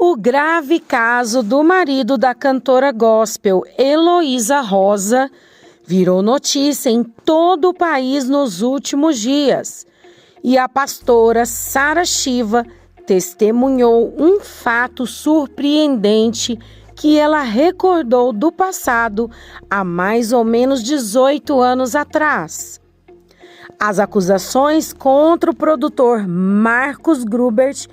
O grave caso do marido da cantora gospel Heloísa Rosa virou notícia em todo o país nos últimos dias. E a pastora Sara Shiva testemunhou um fato surpreendente que ela recordou do passado há mais ou menos 18 anos atrás. As acusações contra o produtor Marcus Grubert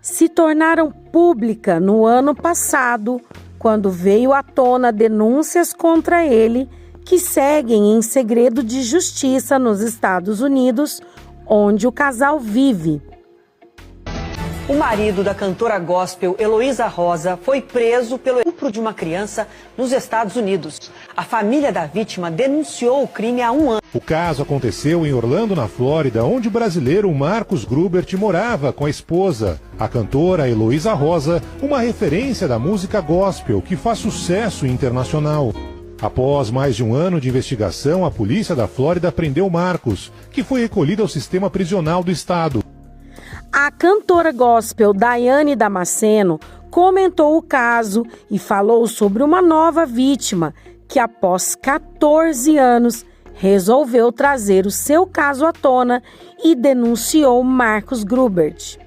se tornaram públicas no ano passado, quando veio à tona denúncias contra ele que seguem em segredo de justiça nos Estados Unidos, onde o casal vive. O marido da cantora gospel Heloísa Rosa foi preso pelo estupro de uma criança nos Estados Unidos. A família da vítima denunciou o crime há um ano. O caso aconteceu em Orlando, na Flórida, onde o brasileiro Marcus Grubert morava com a esposa, a cantora Heloísa Rosa, uma referência da música gospel que faz sucesso internacional. Após mais de um ano de investigação, a polícia da Flórida prendeu Marcus, que foi recolhido ao sistema prisional do estado. A cantora gospel Daiane Damasceno comentou o caso e falou sobre uma nova vítima que, após 14 anos, resolveu trazer o seu caso à tona e denunciou Marcus Grubert.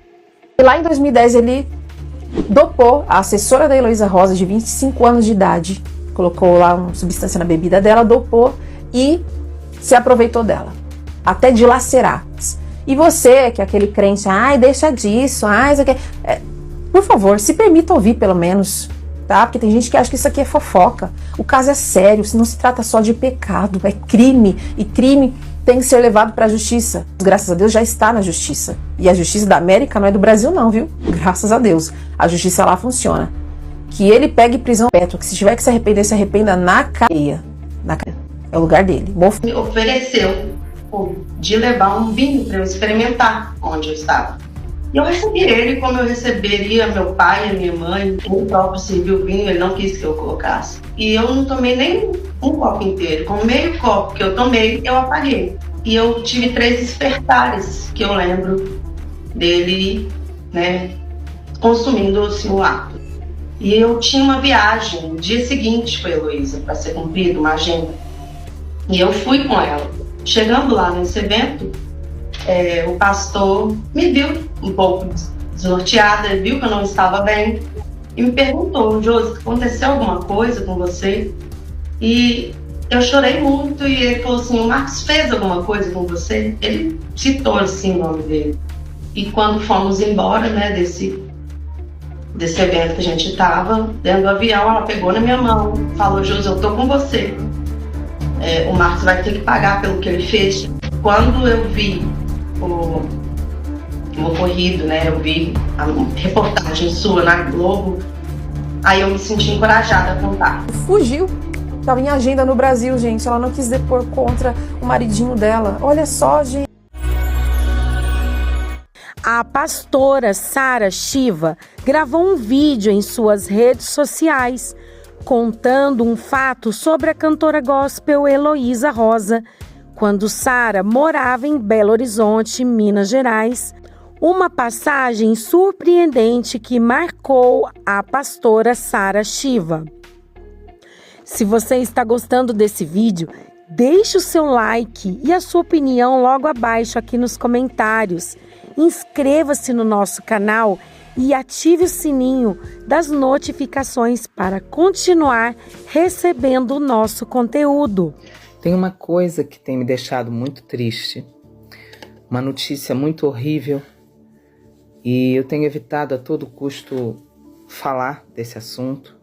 Lá em 2010 ele dopou a assessora da Heloísa Rosa, de 25 anos de idade, colocou lá uma substância na bebida dela, dopou e se aproveitou dela, até dilacerar. E você, que é aquele crente, ai, deixa disso, ai, isso aqui. Por favor, se permita ouvir pelo menos, tá? Porque tem gente que acha que isso aqui é fofoca. O caso é sério, não se trata só de pecado, é crime. E crime tem que ser levado para a justiça. Graças a Deus já está na justiça. E a justiça da América não é do Brasil não, viu? Graças a Deus. A justiça lá funciona. Que ele pegue prisão perpétua, que se tiver que se arrependa na cadeia. É o lugar dele. Me ofereceu de levar um vinho para eu experimentar onde eu estava. E eu recebi ele como eu receberia meu pai e minha mãe. Ele próprio serviu o vinho, ele não quis que eu colocasse. E eu não tomei nem um copo inteiro. Com meio copo que eu tomei, eu apaguei. E eu tive 3 despertares que eu lembro dele, né, consumindo o simulacro. E eu tinha uma viagem no dia seguinte com a Heloísa para ser cumprida, uma agenda. E eu fui com ela. Chegando lá nesse evento, o pastor me viu um pouco desnorteada, viu que eu não estava bem e me perguntou: Josi, aconteceu alguma coisa com você? E eu chorei muito e ele falou assim: o Marcos fez alguma coisa com você? Ele citou assim o nome dele. E quando fomos embora, né, desse evento que a gente estava, dentro do avião, ela pegou na minha mão, falou: Josi, eu tô com você. O Marcos vai ter que pagar pelo que ele fez. Quando eu vi o ocorrido, né, eu vi a reportagem sua na Globo, aí eu me senti encorajada a contar. Fugiu. Estava em agenda no Brasil, gente. Ela não quis depor contra o maridinho dela. Olha só, gente. A pastora Sara Shiva gravou um vídeo em suas redes sociais contando um fato sobre a cantora gospel Heloísa Rosa, quando Sara morava em Belo Horizonte, Minas Gerais, uma passagem surpreendente que marcou a pastora Sara Shiva. Se você está gostando desse vídeo, deixe o seu like e a sua opinião logo abaixo aqui nos comentários. Inscreva-se no nosso canal e ative o sininho das notificações para continuar recebendo o nosso conteúdo. Tem uma coisa que tem me deixado muito triste, uma notícia muito horrível, e eu tenho evitado a todo custo falar desse assunto,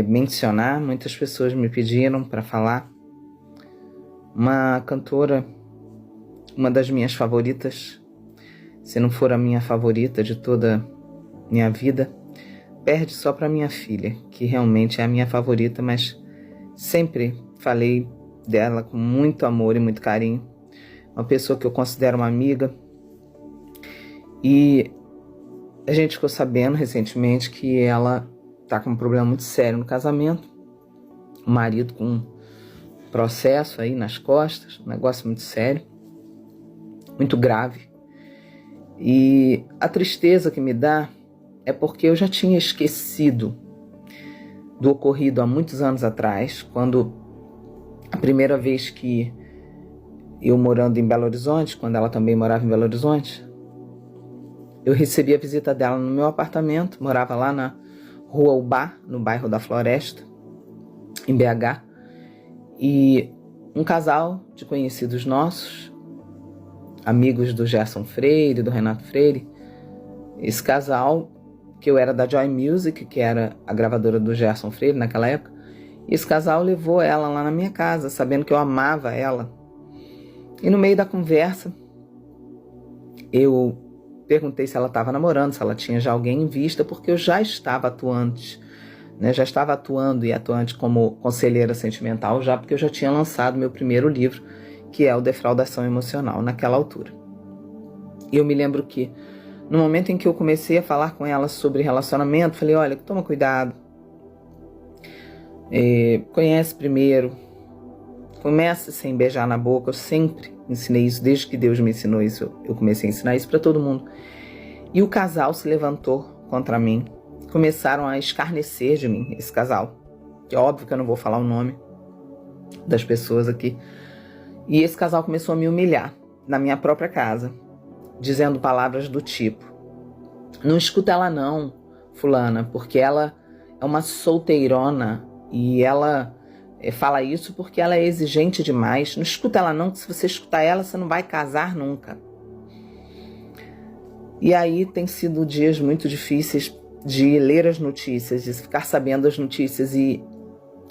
mencionar. Muitas pessoas me pediram para falar. Uma cantora, uma das minhas favoritas, se não for a minha favorita de toda minha vida, perde só para minha filha, que realmente é a minha favorita, mas sempre falei dela com muito amor e muito carinho. Uma pessoa que eu considero uma amiga. E a gente ficou sabendo recentemente que ela está com um problema muito sério no casamento. O marido com um processo aí nas costas, um negócio muito sério, muito grave. E a tristeza que me dá é porque eu já tinha esquecido do ocorrido há muitos anos atrás, quando a primeira vez que eu morando em Belo Horizonte, quando ela também morava em Belo Horizonte, eu recebi a visita dela no meu apartamento, morava lá na Rua Ubá, no bairro da Floresta, em BH, e um casal de conhecidos nossos, amigos do Gerson Freire, do Renato Freire, esse casal, que eu era da Joy Music, que era a gravadora do Gerson Freire naquela época, e esse casal levou ela lá na minha casa, sabendo que eu amava ela. E no meio da conversa, eu perguntei se ela estava namorando, se ela tinha já alguém em vista, porque eu já estava atuante, né? Já estava atuando e atuante como conselheira sentimental, já porque eu já tinha lançado meu primeiro livro, que é o Defraudação Emocional, naquela altura. E eu me lembro que, no momento em que eu comecei a falar com ela sobre relacionamento, falei, olha, toma cuidado, conhece primeiro, comece sem beijar na boca. Eu sempre ensinei isso, desde que Deus me ensinou isso, eu comecei a ensinar isso para todo mundo. E o casal se levantou contra mim, começaram a escarnecer de mim, esse casal. É óbvio que eu não vou falar o nome das pessoas aqui. E esse casal começou a me humilhar na minha própria casa, dizendo palavras do tipo, não escuta ela não, fulana, porque ela é uma solteirona e ela fala isso porque ela é exigente demais. Não escuta ela não, que se você escutar ela, você não vai casar nunca. E aí tem sido dias muito difíceis de ler as notícias, de ficar sabendo as notícias, e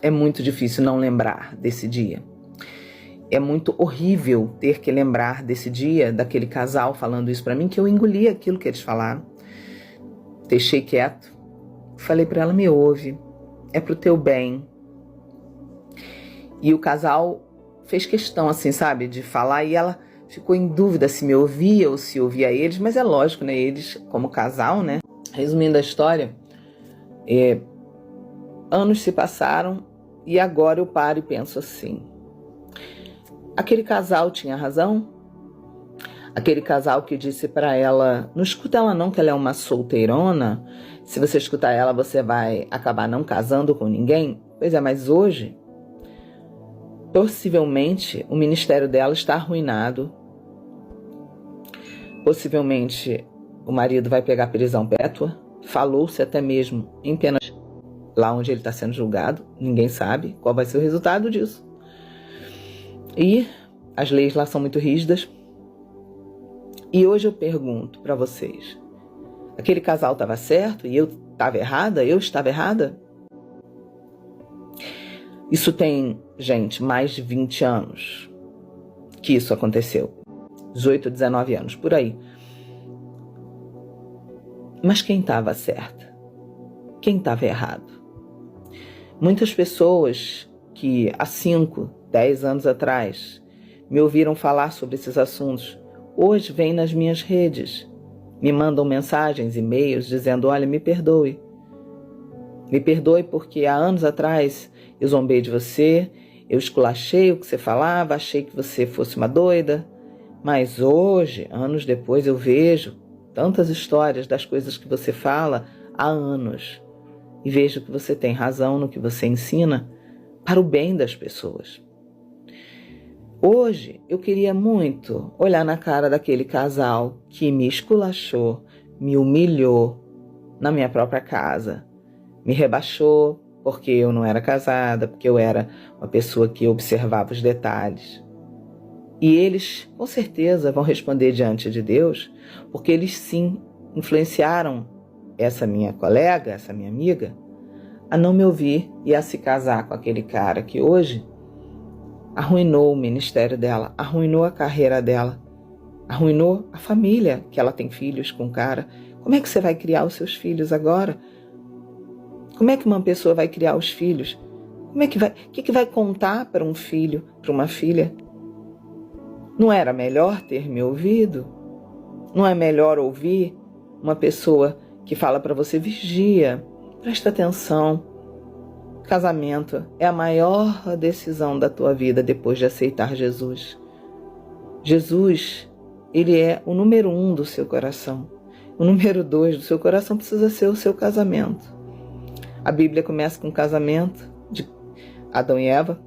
é muito difícil não lembrar desse dia. É muito horrível ter que lembrar desse dia, daquele casal falando isso pra mim, que eu engoli aquilo que eles falaram. Deixei quieto. Falei pra ela, me ouve, é pro teu bem. E o casal fez questão, assim, sabe, de falar, e ela ficou em dúvida se me ouvia ou se ouvia eles, mas é lógico, né, eles como casal, né. Resumindo a história, anos se passaram e agora eu paro e penso assim, aquele casal tinha razão? Aquele casal que disse pra ela, não escuta ela não, que ela é uma solteirona, se você escutar ela você vai acabar não casando com ninguém? Pois é, mas hoje, possivelmente, o ministério dela está arruinado, possivelmente o marido vai pegar prisão perpétua, falou-se até mesmo em pena lá onde ele está sendo julgado, ninguém sabe qual vai ser o resultado disso. E as leis lá são muito rígidas. E hoje eu pergunto para vocês, aquele casal estava certo e eu estava errada? Eu estava errada? Isso tem, gente, mais de 20 anos que isso aconteceu. 18, 19 anos, por aí. Mas quem estava certa? Quem estava errado? Muitas pessoas que há 5, 10 anos atrás me ouviram falar sobre esses assuntos, hoje vêm nas minhas redes, me mandam mensagens, e-mails, dizendo, olha, me perdoe. Me perdoe porque há anos atrás eu zombei de você, eu esculachei o que você falava, achei que você fosse uma doida, mas hoje, anos depois, eu vejo tantas histórias das coisas que você fala há anos e vejo que você tem razão no que você ensina para o bem das pessoas. Hoje, eu queria muito olhar na cara daquele casal que me esculachou, me humilhou na minha própria casa, me rebaixou porque eu não era casada, porque eu era uma pessoa que observava os detalhes. E eles, com certeza, vão responder diante de Deus, porque eles sim influenciaram essa minha colega, essa minha amiga, a não me ouvir e a se casar com aquele cara que hoje arruinou o ministério dela, arruinou a carreira dela, arruinou a família, que ela tem filhos com o cara. Como é que você vai criar os seus filhos agora? Como é que uma pessoa vai criar os filhos? Como é que vai, o que vai contar para um filho, para uma filha? Não era melhor ter me ouvido? Não é melhor ouvir uma pessoa que fala para você, vigia, presta atenção. Casamento é a maior decisão da tua vida depois de aceitar Jesus. Jesus, ele é o número 1 do seu coração. O número 2 do seu coração precisa ser o seu casamento. A Bíblia começa com o casamento de Adão e Eva.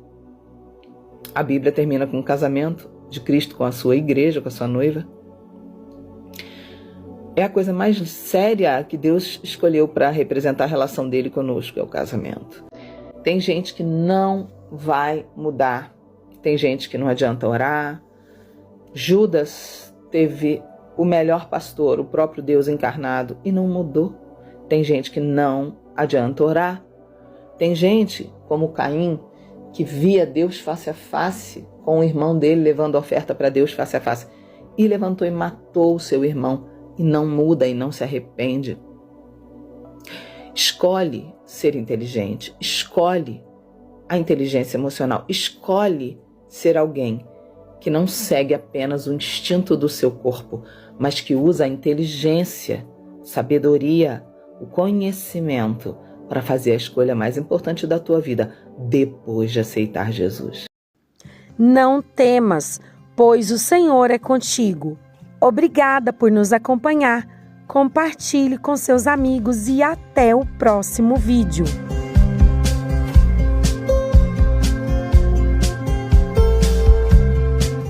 A Bíblia termina com o casamento de Cristo com a sua igreja, com a sua noiva. É a coisa mais séria que Deus escolheu para representar a relação dele conosco, é o casamento. Tem gente que não vai mudar. Tem gente que não adianta orar. Judas teve o melhor pastor, o próprio Deus encarnado, e não mudou. Tem gente que não adianta orar. Tem gente, como Caim, que via Deus face a face, com o irmão dele levando oferta para Deus face a face, e levantou e matou o seu irmão, e não muda e não se arrepende. Escolhe ser inteligente, escolhe a inteligência emocional, escolhe ser alguém que não segue apenas o instinto do seu corpo, mas que usa a inteligência, sabedoria, o conhecimento para fazer a escolha mais importante da tua vida, depois de aceitar Jesus. Não temas, pois o Senhor é contigo. Obrigada por nos acompanhar. Compartilhe com seus amigos e até o próximo vídeo.